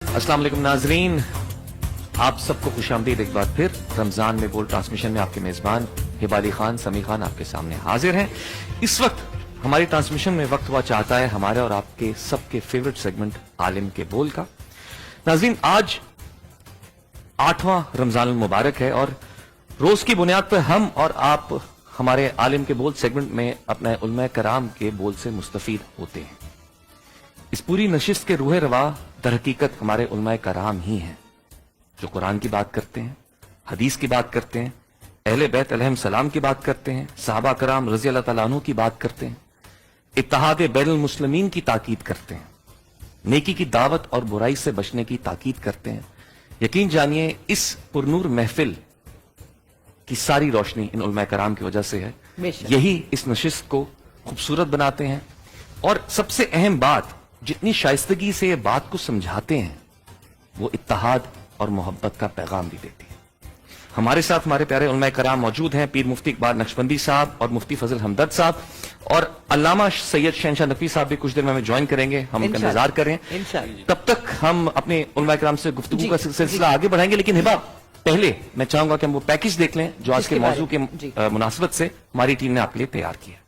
अस्सलाम वालेकुम नाजरीन, आप सबको खुशामदीद एक बार फिर रमजान में बोल ट्रांसमिशन में आपके मेजबान हिबाली खान समी खान आपके सामने हाजिर हैं। इस वक्त हमारी ट्रांसमिशन में वक्त हुआ चाहता है हमारे और आपके सबके फेवरेट सेगमेंट आलिम के बोल का। नाजरीन, आज 8वां रमजान मुबारक है और रोज की बुनियाद पर हम और आप हमारे आलिम के बोल सेगमेंट में अपने उलमा कराम के बोल से मुस्तफीद होते हैं। इस पूरी नशिस्त के रूह रवा दर हकीकत हमारे उलमा कराम ही हैं, जो कुरान की बात करते हैं, हदीस की बात करते हैं, अहले बैत अलैहिम सलाम की बात करते हैं, सहाबा कराम रज़ी अल्लाह तआला अन्हु की बात करते हैं, इत्तेहाद बैनुल मुस्लिमीन की ताकीद करते हैं, नेकी की दावत और बुराई से बचने की ताकीद करते हैं। यकीन जानिए इस पुरनूर महफिल की सारी रोशनी इन उलमा कराम की वजह से है। यही इस नशिस्त को खूबसूरत बनाते हैं और सबसे अहम बात, जितनी शाइस्तगी से ये बात को समझाते हैं वो इत्तेहाद और मोहब्बत का पैगाम भी देती है। हमारे साथ हमारे प्यारे उलमा कराम मौजूद हैं, पीर मुफ्ती इकबाल नक्शबंदी साहब और मुफ्ती फजल हमदर्द साहब, और अल्लामा सैयद शहनशाह नकवी साहब भी कुछ देर में हमें ज्वाइन करेंगे। हम उनका इंतजार करें, तब तक हम अपने उलमा कराम से गुफ्तगू का सिलसिला आगे बढ़ाएंगे। लेकिन हिबा, पहले मैं चाहूंगा कि हम वो पैकेज देख लें जो आज के मौजू के मुनासिबत से हमारी टीम ने आपके लिए तैयार किया।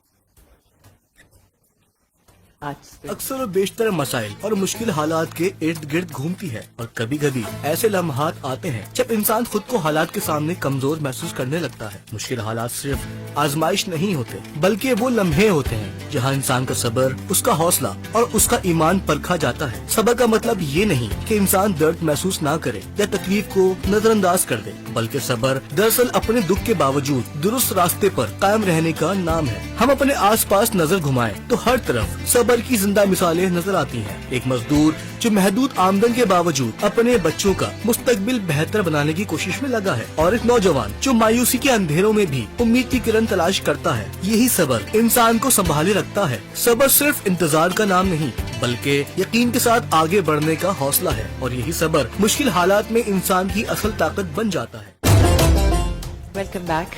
अक्सर और बेशतर मसाइल और मुश्किल हालात के इर्द गिर्द घूमती है और कभी कभी ऐसे लम्हात आते हैं जब इंसान खुद को हालात के सामने कमजोर महसूस करने लगता है। मुश्किल हालात सिर्फ आजमाइश नहीं होते, बल्कि वो लम्हे होते हैं जहाँ इंसान का सब्र, उसका हौसला और उसका ईमान परखा जाता है। सब्र का मतलब ये नहीं कि इंसान दर्द महसूस ना करे या तकलीफ को नजरअंदाज कर दे, बल्कि सब्र दरअसल अपने दुख के बावजूद दुरुस्त रास्ते पर कायम रहने का नाम है। हम अपने आस पास नजर घुमाएं तो हर तरफ सब्र की जिंदा मिसालें नजर आती हैं। एक मजदूर जो महदूद आमदन के बावजूद अपने बच्चों का मुस्तकबिल बेहतर बनाने की कोशिश में लगा है, और एक नौजवान जो मायूसी के अंधेरों में भी उम्मीद की किरण तलाश करता है। यही सब्र इंसान को संभाले रखता है। सब्र सिर्फ इंतजार का नाम नहीं, बल्कि यकीन के साथ आगे बढ़ने का हौसला है, और यही सब्र मुश्किल हालात में इंसान की असल ताकत बन जाता है। Welcome back.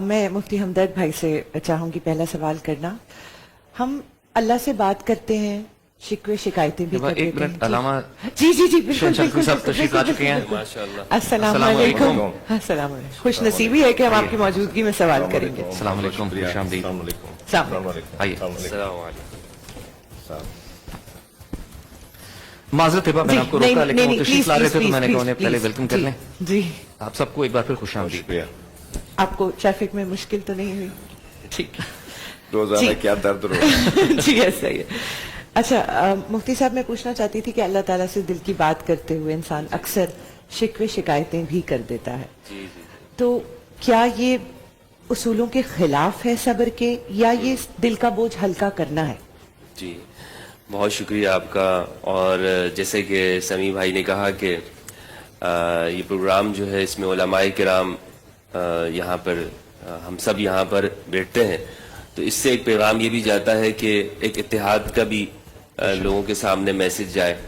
मैं मुफ्ती हमदर्द भाई से चाहूंगी पहला सवाल करना। हम अल्लाह से बात करते हैं, शिकवे शिकायतें भी करते हैं। एक मिनट, अलामा जी जी जी बिल्कुल बिल्कुल सब तशरीफ ला चुके हैं। अस्सलाम वालेकुम। अस्सलाम वालेकुम। खुश नसीबी है कि हम आपकी मौजूदगी में सवाल करेंगे। अस्सलाम वालेकुम, खुशामदीद। आइए। माजरत है, मैंने आपको रोका, लेकिन वो तशरीफ ला रहे थे तो मैंने कहा उन्हें पहले वेलकम कर लें। जी, आप सबको एक बार फिर खुशामदीद। आपको ट्रैफिक में मुश्किल तो नहीं हुई? ठीक है, रोजाना क्या दर्द रो जी ऐसा ही है। अच्छा, मुफ्ती साहब, मैं पूछना चाहती थी कि अल्लाह ताला से दिल की बात करते हुए इंसान अक्सर शिकवे शिकायतें भी कर देता है। तो क्या ये उसूलों के खिलाफ है सब्र के, या ये दिल का बोझ हल्का करना है? जी, बहुत शुक्रिया आपका। और जैसे कि समी भाई ने कहा कि ये प्रोग्राम जो है इसमें उलमाए किराम यहाँ पर हम सब यहाँ पर बैठते हैं, तो इससे एक पैगाम ये भी जाता है कि एक इत्तेहाद का भी लोगों के सामने मैसेज जाए।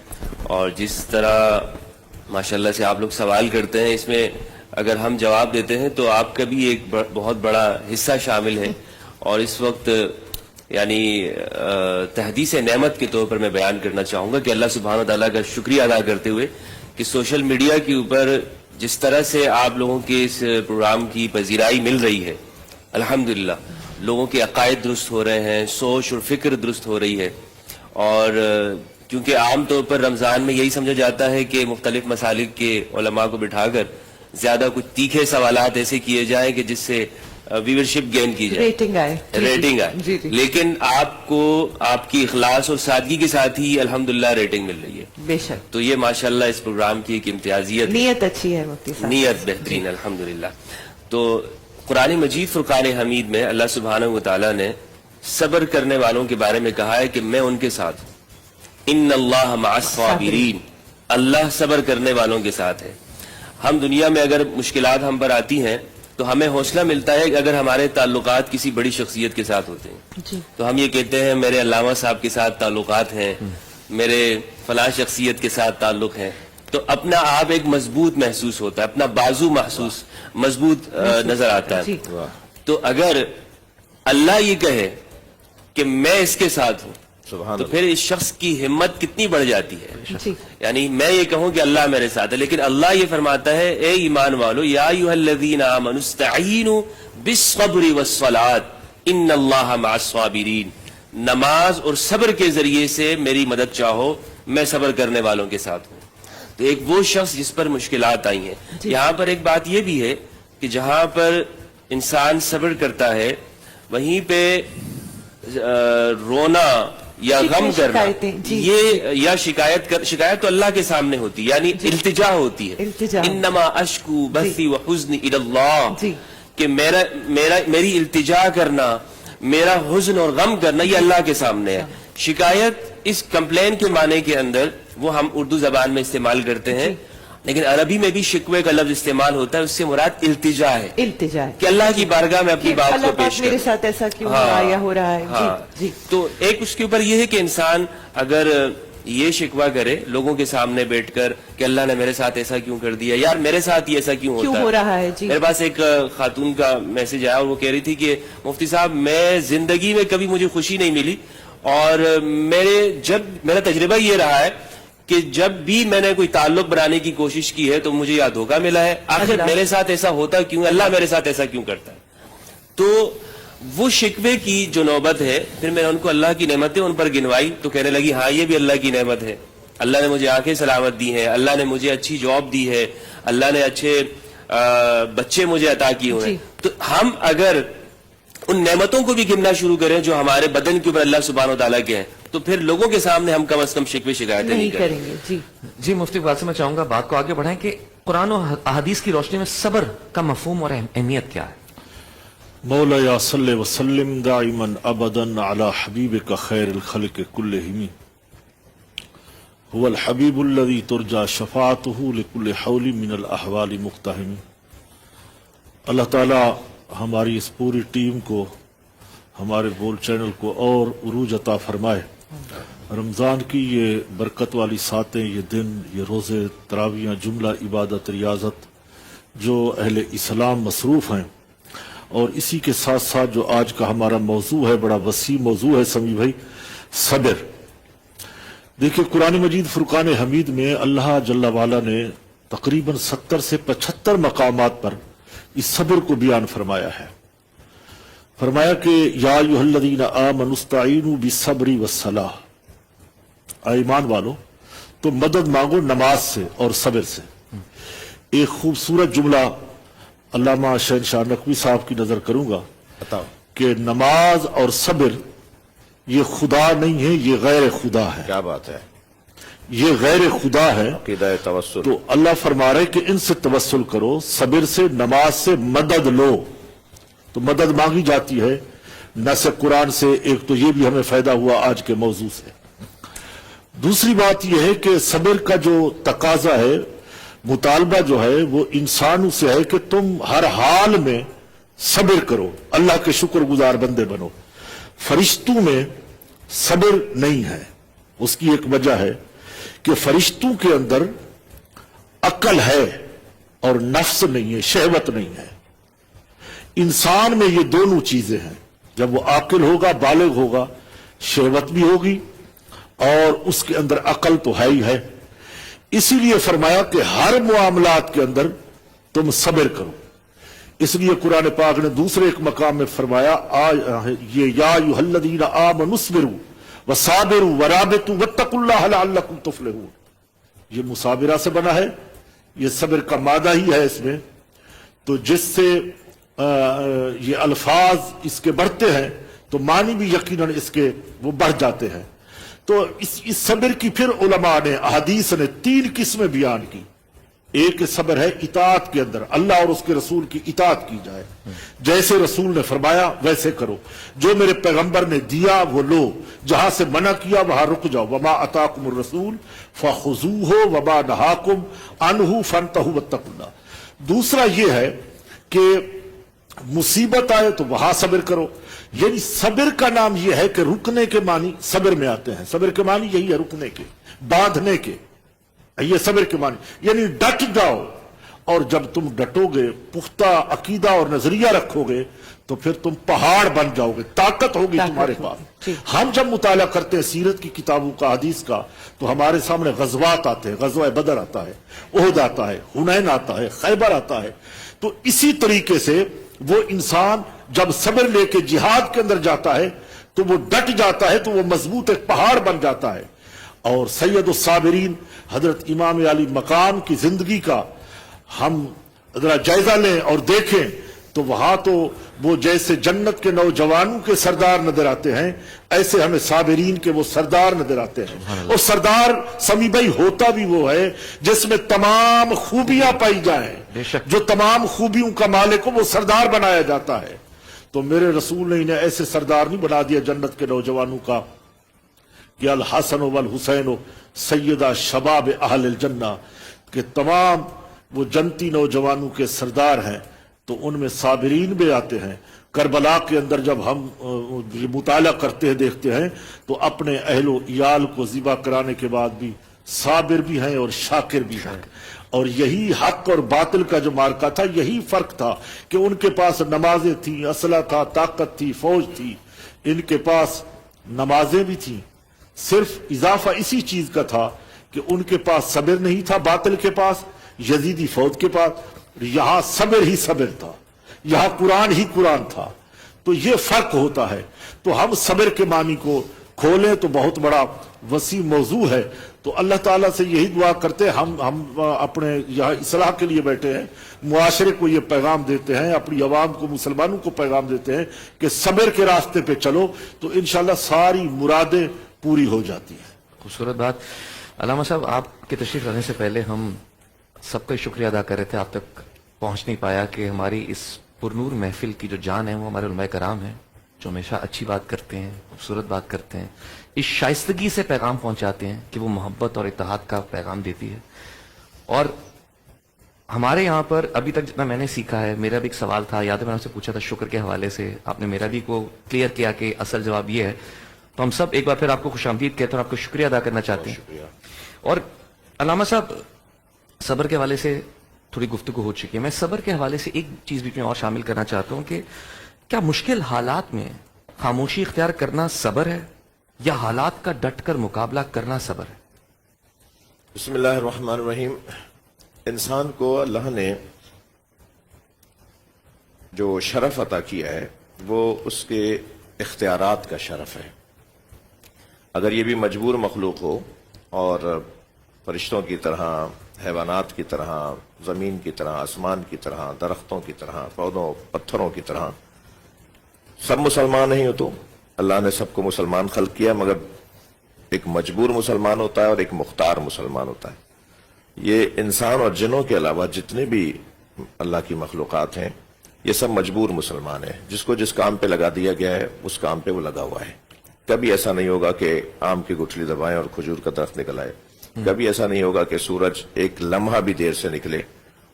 और जिस तरह माशाल्लाह से आप लोग सवाल करते हैं, इसमें अगर हम जवाब देते हैं तो आपका भी एक बहुत बड़ा हिस्सा शामिल है। और इस वक्त यानी तहदीस नेमत के तौर पर मैं बयान करना चाहूँगा कि अल्लाह सुब्हान व तआला का शुक्रिया अदा करते हुए कि सोशल मीडिया के ऊपर जिस तरह से आप लोगों के इस प्रोग्राम की पजीराई मिल रही है, अल्हम्दुलिल्लाह लोगों के अकायद दुरुस्त हो रहे हैं, सोच और फिक्र दुरुस्त हो रही है। और क्योंकि आम तौर पर रमज़ान में यही समझा जाता है कि मुख्तलिफ मसालिक के उलमा को बिठाकर ज़्यादा कुछ तीखे सवालात ऐसे किए जाएं कि जिससे व्यूअरशिप गेन की जाए, रेटिंग आए। लेकिन आपको आपकी इखलास और सादगी के साथ ही अल्हम्दुलिल्लाह रेटिंग मिल रही है। बेशक। तो ये माशाल्लाह इस प्रोग्राम की एक इम्तियाजियत, नीयत अच्छी है मुफ्ती साहब, नीयत बेहतरीन अल्हम्दुलिल्लाह। तो कुरान मजीद फुरकान हमीद में अल्लाह सुब्हानहू व तआला ने सब्र करने वालों के बारे में कहा है कि मैं उनके साथ, इन्नल्लाह मअस साबिरीन, अल्लाह सब्र करने वालों के साथ है। हम दुनिया में अगर मुश्किलात हम पर आती हैं तो हमें हौसला मिलता है कि अगर हमारे ताल्लुकात किसी बड़ी शख्सियत के साथ होते हैं तो हम ये कहते हैं मेरे अल्लामा साहब के साथ ताल्लुकात हैं, मेरे फलां शख्सियत के साथ ताल्लुक हैं, तो अपना आप एक मजबूत महसूस होता है, अपना बाजू महसूस मजबूत नजर आता है। तो अगर अल्लाह ये कहे कि मैं इसके साथ हूं سبحان تو اللہ. پھر اس شخص کی ہمت کتنی بڑھ جاتی ہے. جی یعنی میں یہ کہوں کہ اللہ میرے ساتھ ہے، لیکن اللہ یہ فرماتا ہے اے ایمان والو یا ایھا الذین آمنوا استعینوا بالصبر والصلاۃ ان اللہ مع الصابرین، نماز اور صبر کے ذریعے سے میری مدد چاہو، میں صبر کرنے والوں کے ساتھ ہوں. تو ایک وہ شخص جس پر مشکلات آئی ہیں. یہاں پر ایک بات یہ بھی ہے کہ جہاں پر انسان صبر کرتا ہے وہیں پہ رونا یا غم کرنا، شکایتیں، جی. یہ یا شکایت تو اللہ کے سامنے ہوتی، یعنی التجا ہوتی ہے. التجا. انما اشکو بثی وحزنی الی اللہ، جی. کہ میری التجا کرنا، میرا حزن اور غم کرنا یہ اللہ کے سامنے ہے. شکایت اس کمپلین کے معنی کے اندر وہ ہم اردو زبان میں استعمال کرتے ہیں، لیکن عربی میں بھی شکوے کا لفظ استعمال ہوتا ہے، اس سے مراد التجا ہے، التجا کہ اللہ کی بارگاہ میں اپنی بات اللہ کو پاک پیش میرے کروں. ساتھ ایسا کیوں ہو رہا ہے یا ہو رہا ہے. ہاں. جی جی تو ایک اس کے اوپر یہ ہے کہ انسان اگر یہ شکوہ کرے لوگوں کے سامنے بیٹھ کر کہ اللہ نے میرے ساتھ ایسا کیوں کر دیا، یار میرے ساتھ یہ ایسا کیوں ہوتا ہو رہا ہے. جی میرے پاس ایک خاتون کا میسج آیا اور وہ کہہ رہی تھی کہ مفتی صاحب میں زندگی میں کبھی مجھے خوشی نہیں ملی، اور میرا تجربہ یہ رہا ہے کہ جب بھی میں نے کوئی تعلق بنانے کی کوشش کی ہے تو مجھے یا دھوکہ ملا ہے. آخر اللہ. میرے ساتھ ایسا ہوتا کیوں، اللہ میرے ساتھ ایسا کیوں کرتا ہے. تو وہ شکوے کی جو نوبت ہے، پھر میں نے ان کو اللہ کی نعمتیں ان پر گنوائی تو کہنے لگی ہاں یہ بھی اللہ کی نعمت ہے، اللہ نے مجھے آنکھیں سلامت دی ہیں، اللہ نے مجھے اچھی جاب دی ہے، اللہ نے اچھے بچے مجھے عطا کیے ہوئے ہیں. تو ہم اگر ان نعمتوں کو بھی گننا شروع کریں جو ہمارے بدن کے اوپر اللہ سبحانہ و تعالیٰ کے ہیں تو پھر لوگوں کے سامنے ہم کم از کم شکوے شکایتیں نہیں نہیں کریں. کریں گے. جی جی مفتی اقبال سے میں چاہوں گا بات کو آگے بڑھائیں کہ قرآن و احادیث کی روشنی میں صبر کا مفہوم اور اہمیت کیا ہے. مولایا صلی وسلم دائما ابدا علی حبیبک خیر الخلق کلہم هو الحبیب الذی ترجى شفاعته لكل حول من الاحوال مقتحم. اللہ تعالی ہماری اس پوری ٹیم کو، ہمارے بول چینل کو اور عروج عطا فرمائے. رمضان کی یہ برکت والی ساتیں، یہ دن، یہ روزے، تراویحاں، جملہ عبادت، ریاضت جو اہل اسلام مصروف ہیں، اور اسی کے ساتھ ساتھ جو آج کا ہمارا موضوع ہے، بڑا وسیع موضوع ہے سمیع بھائی، صبر. دیکھیں قرآن مجید فرقان حمید میں اللہ جل وعلا نے تقریباً 70 سے 75 مقامات پر اس صبر کو بیان فرمایا ہے. فرمایا کہ یا ایھا الذین آمنوا استعینوا بالصبر والصلاۃ، اے ایمان والو تو مدد مانگو نماز سے اور صبر سے. ایک خوبصورت جملہ علامہ شہنشاہ نقوی صاحب کی نظر کروں گا کہ نماز اور صبر یہ خدا نہیں ہے، یہ غیر خدا ہے. کیا بات ہے، یہ غیر خدا ہے. عقیدہ توسل. تو اللہ فرما رہے کہ ان سے توسل کرو، صبر سے، نماز سے مدد لو. تو مدد مانگی جاتی ہے نہ سے قرآن سے. ایک تو یہ بھی ہمیں فائدہ ہوا آج کے موضوع سے. دوسری بات یہ ہے کہ صبر کا جو تقاضا ہے، مطالبہ جو ہے، وہ انسانوں سے ہے کہ تم ہر حال میں صبر کرو، اللہ کے شکر گزار بندے بنو. فرشتوں میں صبر نہیں ہے. اس کی ایک وجہ ہے کہ فرشتوں کے اندر عقل ہے اور نفس نہیں ہے، شہوت نہیں ہے. انسان میں یہ دونوں چیزیں ہیں. جب وہ عاقل ہوگا، بالغ ہوگا، شہوت بھی ہوگی اور اس کے اندر عقل تو ہے ہی ہے. اسی لیے فرمایا کہ ہر معاملات کے اندر تم صبر کرو. اس لیے قرآن پاک نے دوسرے ایک مقام میں فرمایا یہ یا ایھا الذین آمنوا اصبروا وصابروا ورابطوا واتقوا اللہ لعلکم تفلحون. یہ مصابرہ سے بنا ہے، یہ صبر کا مادہ ہی ہے اس میں. تو جس سے یہ الفاظ اس کے بڑھتے ہیں تو معنی بھی یقیناً اس کے وہ بڑھ جاتے ہیں. تو اس صبر کی پھر علماء نے، احادیث نے 3 قسمیں بیان کی. ایک صبر ہے اطاعت کے اندر، اللہ اور اس کے رسول کی اطاعت کی جائے، جیسے رسول نے فرمایا ویسے کرو، جو میرے پیغمبر نے دیا وہ لو، جہاں سے منع کیا وہاں رک جاؤ. وما آتاکم الرسول فخذوہ وما نہاکم عنہ فانتہوا واتقوا اللہ. دوسرا یہ ہے کہ مصیبت آئے تو وہاں صبر کرو. یعنی صبر کا نام یہ ہے کہ رکنے کے معنی صبر میں آتے ہیں. صبر کے معنی یہی ہے، رکنے کے، باندھنے کے. یہ صبر کے معنی یعنی ڈٹ جاؤ اور جب تم ڈٹو گے، پختہ عقیدہ اور نظریہ رکھو گے، تو پھر تم پہاڑ بن جاؤ گے، طاقت ہوگی تمہارے پاس۔ ہم جب مطالعہ کرتے ہیں سیرت کی کتابوں کا، حدیث کا، تو ہمارے سامنے غزوات آتے ہیں، غزوہ بدر آتا ہے، احد آتا ہے، حنین آتا ہے، خیبر آتا ہے۔ تو اسی طریقے سے وہ انسان جب صبر لے کے جہاد کے اندر جاتا ہے تو وہ ڈٹ جاتا ہے، تو وہ مضبوط ایک پہاڑ بن جاتا ہے۔ اور سید الصابرین حضرت امام علی مقام کی زندگی کا ہم ذرا جائزہ لیں اور دیکھیں تو وہاں تو وہ جیسے جنت کے نوجوانوں کے سردار نظر آتے ہیں، ایسے ہمیں صابرین کے وہ سردار نظر آتے ہیں۔ اور سردار سمی بھائی ہوتا بھی وہ ہے جس میں تمام خوبیاں پائی جائیں، جو تمام خوبیوں کا مالک ہو وہ سردار بنایا جاتا ہے۔ تو میرے رسول نے انہیں ایسے سردار نہیں بنا دیا جنت کے نوجوانوں کا کہ الحسن والحسین سیدہ شباب اہل الجنہ، کہ تمام وہ جنتی نوجوانوں کے سردار ہیں۔ تو ان میں صابرین بھی آتے ہیں۔ کربلا کے اندر جب ہم یہ مطالعہ کرتے ہیں، دیکھتے ہیں، تو اپنے اہل و عیال کو ذبح کرانے کے بعد بھی صابر بھی ہیں اور شاکر بھی ہیں۔ اور یہی حق اور باطل کا جو مارکا تھا، یہی فرق تھا کہ ان کے پاس نمازیں تھیں، اسلحہ تھا، طاقت تھی، فوج تھی، ان کے پاس نمازیں بھی تھیں۔ صرف اضافہ اسی چیز کا تھا کہ ان کے پاس صبر نہیں تھا، باطل کے پاس، یزیدی فوج کے پاس یہاں صبر ہی صبر تھا، یہاں قرآن ہی قرآن تھا۔ تو یہ فرق ہوتا ہے۔ تو ہم صبر کے معنی کو کھولیں تو بہت بڑا وسیع موضوع ہے۔ تو اللہ تعالیٰ سے یہی دعا کرتے ہیں، ہم اپنے یہاں اصلاح کے لیے بیٹھے ہیں، معاشرے کو یہ پیغام دیتے ہیں، اپنی عوام کو، مسلمانوں کو پیغام دیتے ہیں کہ صبر کے راستے پہ چلو تو انشاءاللہ ساری مرادیں پوری ہو جاتی ہیں۔ خوبصورت بات۔ علامہ صاحب، آپ کے تشریف لانے سے پہلے ہم سب کا شکریہ ادا کر رہے تھے، آپ تک پہنچ نہیں پایا کہ ہماری اس پرنور محفل کی جو جان ہے وہ ہمارے علماء کرام ہیں، جو ہمیشہ اچھی بات کرتے ہیں، خوبصورت بات کرتے ہیں، اس شائستگی سے پیغام پہنچاتے ہیں کہ وہ محبت اور اتحاد کا پیغام دیتی ہے۔ اور ہمارے یہاں پر ابھی تک جتنا میں نے سیکھا ہے، میرا بھی ایک سوال تھا، یاد ہے میں نے آپ سے پوچھا تھا شکر کے حوالے سے، آپ نے میرا بھی کو کلیئر کیا کہ اصل جواب یہ ہے۔ تو ہم سب ایک بار پھر آپ کو خوش آمدید کہتے ہیں اور آپ کو شکریہ ادا کرنا چاہتے ہیں۔ اور علامہ صاحب، صبر کے حوالے سے تھوڑی گفتگو ہو چکی ہے، میں صبر کے حوالے سے ایک چیز بھی میں اور شامل کرنا چاہتا ہوں کہ کیا مشکل حالات میں خاموشی اختیار کرنا صبر ہے یا حالات کا ڈٹ کر مقابلہ کرنا صبر ہے؟ بسم اللہ الرحمن الرحیم۔ انسان کو اللہ نے جو شرف عطا کیا ہے وہ اس کے اختیارات کا شرف ہے۔ اگر یہ بھی مجبور مخلوق ہو اور فرشتوں کی طرح، حیوانات کی طرح، زمین کی طرح، آسمان کی طرح، درختوں کی طرح، پودوں پتھروں کی طرح سب مسلمان نہیں ہو، تو اللہ نے سب کو مسلمان خلق کیا، مگر ایک مجبور مسلمان ہوتا ہے اور ایک مختار مسلمان ہوتا ہے۔ یہ انسان اور جنوں کے علاوہ جتنے بھی اللہ کی مخلوقات ہیں یہ سب مجبور مسلمان ہیں، جس کو جس کام پہ لگا دیا گیا ہے اس کام پہ وہ لگا ہوا ہے۔ کبھی ایسا نہیں ہوگا کہ آم کی گٹھلی دبائیں اور کھجور کا درخت نکل آئے، کبھی ایسا نہیں ہوگا کہ سورج ایک لمحہ بھی دیر سے نکلے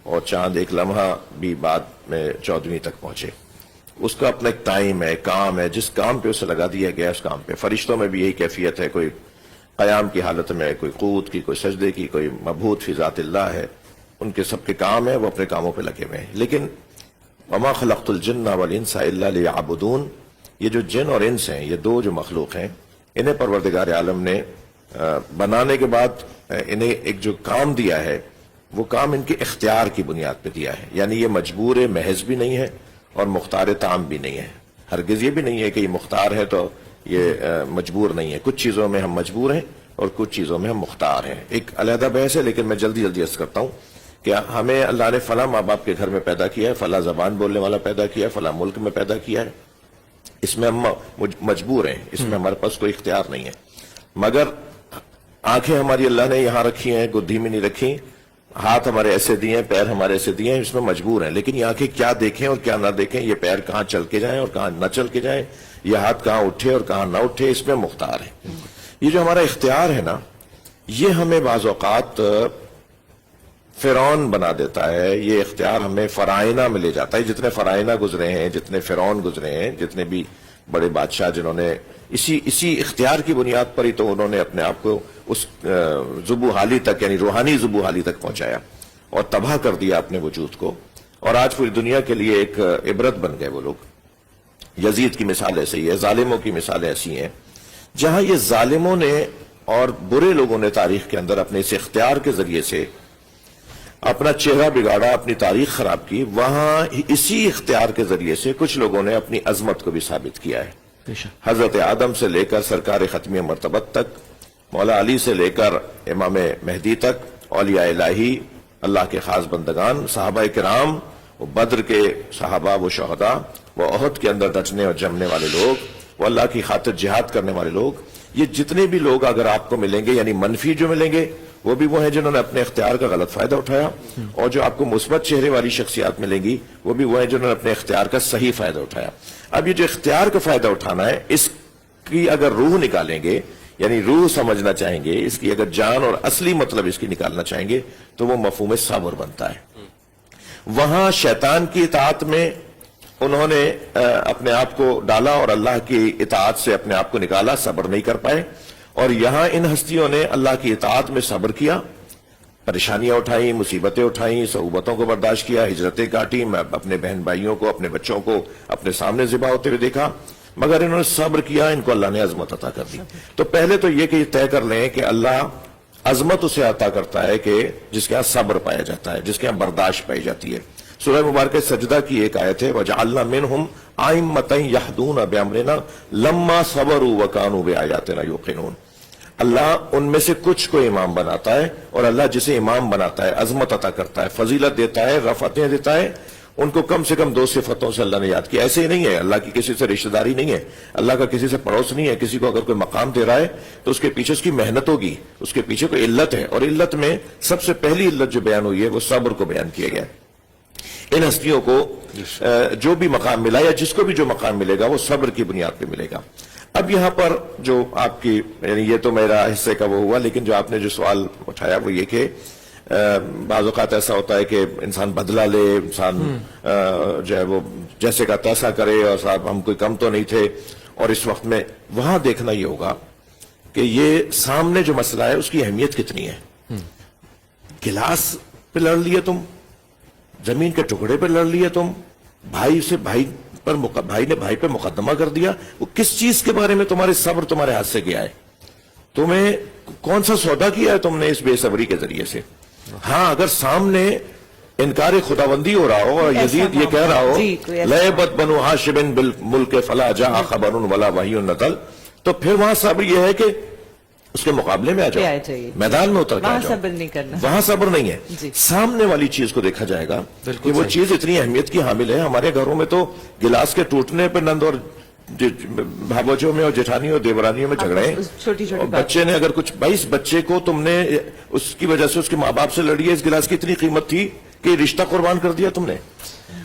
اور چاند ایک لمحہ بھی بعد میں 14ویں تک پہنچے۔ اس کا اپنا ایک ٹائم ہے، کام ہے، جس کام پہ اسے لگا دیا گیا اس کام پہ۔ فرشتوں میں بھی یہی کیفیت ہے، کوئی قیام کی حالت میں، کوئی قعود کی، کوئی سجدے کی، کوئی مبہوت فی ذات اللہ ہے، ان کے سب کے کام ہے، وہ اپنے کاموں پہ لگے ہوئے ہیں۔ لیکن وما خلقت الجن والانس الا لیعبدون، یہ جو جن اور انس ہیں، یہ دو جو مخلوق ہیں، انہیں پروردگار عالم نے بنانے کے بعد انہیں ایک جو کام دیا ہے وہ کام ان کے اختیار کی بنیاد پہ دیا ہے، یعنی یہ مجبور محض بھی نہیں ہے اور مختار تام بھی نہیں ہے۔ ہرگز یہ بھی نہیں ہے کہ یہ مختار ہے تو یہ مجبور نہیں ہے۔ کچھ چیزوں میں ہم مجبور ہیں اور کچھ چیزوں میں ہم مختار ہیں، ایک علیحدہ بحث ہے، لیکن میں جلدی عرض کرتا ہوں کہ ہمیں اللہ نے فلاں ماں باپ کے گھر میں پیدا کیا ہے، فلاں زبان بولنے والا پیدا کیا ہے، فلاں ملک میں پیدا کیا ہے، اس میں ہم مجبور ہیں، اس میں ہمارے پاس کوئی اختیار نہیں ہے۔ مگر آنکھیں ہماری اللہ نے یہاں رکھی ہیں، گدھی میں نہیں رکھی، ہاتھ ہمارے ایسے دیے ہیں، پیر ہمارے ایسے دیے ہیں، اس میں مجبور ہیں۔ لیکن یہ آنکھیں کیا دیکھیں اور کیا نہ دیکھیں، یہ پیر کہاں چل کے جائیں اور کہاں نہ چل کے جائیں، یہ ہاتھ کہاں اٹھے اور کہاں نہ اٹھے، اس میں مختار ہے۔ یہ جو ہمارا اختیار ہے نا، یہ ہمیں بعض اوقات فرعون بنا دیتا ہے، یہ اختیار ہمیں فرائنہ میں لے جاتا ہے۔ جتنے فرائنہ گزرے ہیں، جتنے فرعون گزرے ہیں، جتنے بھی بڑے بادشاہ جنہوں نے اسی اختیار کی بنیاد پر ہی تو انہوں نے اپنے آپ کو اس ذبو حالی تک، یعنی روحانی ذبو حالی تک پہنچایا۔ اور तबाह कर दिया अपने वजूद को, और आज पूरी दुनिया के लिए एक इबरत बन गए वो लोग। यजीद की मिसाल ऐसी है, जालिमों की मिसाल ऐसी हैं, जहां ये जालिमों ने और बुरे लोगों ने तारीख के अंदर अपने इस इख्तियार के जरिए से अपना चेहरा बिगाड़ा, अपनी तारीख खराब की, वहां इसी इख्तियार के जरिए से कुछ लोगों ने अपनी अजमत को भी साबित किया है। हजरत आदम से लेकर सरकार खत्मी मरतबत तक, मौला अली से लेकर इमाम मेहदी तक, औलिया इलाही, अल्लाह के खास बंदगान, सहाबा किराम, वो बद्र के सहाबा, वो शहदा, वो अहद के अंदर दचने और जमने वाले लोग, वो अल्लाह की खातिर जिहाद करने वाले लोग, ये जितने भी लोग अगर आपको मिलेंगे, यानी मनफी जो मिलेंगे वो भी वो हैं जिन्होंने अपने इख्तियार का गलत फायदा उठाया, और जो आपको मुस्बत चेहरे वाली शख्सियात मिलेंगी वो भी वो हैं जिन्होंने अपने इख्तियार का सही फायदा उठाया। अब ये जो इख्तियार का फायदा उठाना है, इसकी अगर रूह निकालेंगे, यानी रूह समझना चाहेंगे, इसकी अगर जान और असली मतलब इसकी निकालना चाहेंगे, तो वो मफहूम सब्र बनता है। वहां शैतान की इताअत में उन्होंने अपने आप को डाला और अल्लाह की इताअत से अपने आप को निकाला, सब्र नहीं कर पाए, और यहां इन हस्तियों ने अल्लाह की इताअत में सब्र किया, परेशानियां उठाई, मुसीबतें उठाई, सऊबतों को बर्दाश्त किया, हिजरतें काटी, अपने बहन भाइयों को, अपने बच्चों को अपने सामने ज़िबा होते हुए देखा, मगर इन्होंने सब्र किया, इनको अल्लाह ने अजमत अता कर दी। तो पहले तो ये कि तय कर लें कि अल्लाह अजमत उसे अता करता है कि जिसके यहाँ सब्र पाया जाता है, जिसके यहाँ बर्दाश्त पाई जाती है। सूरह मुबारक सजदा की एक आयत है, वजअलना मिनहुम आइम्मतन यहदूना बिअमरिना लम्मा सबरू व कानू बिआयातिना युकिनून। अल्लाह उनमें से कुछ को इमाम बनाता है, और अल्लाह जिसे इमाम बनाता है अजमत अता करता है, फजीलत देता है, रफ़अतें देता है, उनको कम से कम 2 सिफतों से अल्लाह ने याद किया। ऐसे ही नहीं है, अल्लाह की किसी से रिश्तेदारी नहीं है, अल्लाह का किसी से पड़ोस नहीं है। किसी को अगर कोई मकाम दे रहा है तो उसके पीछे उसकी मेहनत होगी, उसके पीछे कोई इल्लत है, और इल्लत में सबसे पहली इल्लत जो बयान हुई है वो सब्र को बयान किया गया। इन हस्तियों को जो भी मकाम मिला या जिसको भी जो मकाम मिलेगा वो सब्र की बुनियाद पे मिलेगा। अब यहां पर जो आपकी, यानी ये तो मेरा हिस्से का वो हुआ, लेकिन जो आपने जो सवाल उठाया वो ये कि बाज़ औक़ात ऐसा होता है कि इंसान बदला ले, इंसान जो है वो जैसे का तैसा करे, और साहब हम कोई कम तो नहीं थे, और इस वक्त में वहां देखना ये होगा कि ये सामने जो मसला है उसकी अहमियत कितनी है। गिलास पे लड़ लिए तुम, जमीन के टुकड़े पे लड़ लिए तुम, भाई से भाई ने भाई पे मुकदमा कर दिया, वो किस चीज के बारे में तुम्हारे सब्र तुम्हारे हाथ से गया है? तुम्हें कौन सा सौदा किया है तुमने इस बेसब्री के जरिए से? हाँ, अगर सामने इनकार खुदाबंदी हो रहा हो और यजीद ये कह रहा हो लयबत बनु हाशिबिन बिल मुल्क फला जा खबरुन वला वहीयुन नज़ल, तो फिर वहां सब्र यह है कि उसके मुकाबले में आ जाओ, मैदान में उतर के आ जाओ। सब्र नहीं करना, वहां सब्र नहीं है, सामने वाली चीज को देखा जाएगा कि वो चीज इतनी अहमियत की हामिल है। हमारे घरों में तो गिलास के टूटने पर नंद और भावजों में और जेठानियों और देवरानियों में झगड़े हैं। छोटी छोटी बच्चे ने अगर कुछ 22 बच्चे को तुमने उसकी वजह से उसके माँ बाप से लड़ी है, इस गिलास की इतनी कीमत थी कि रिश्ता कुर्बान कर दिया तुमने।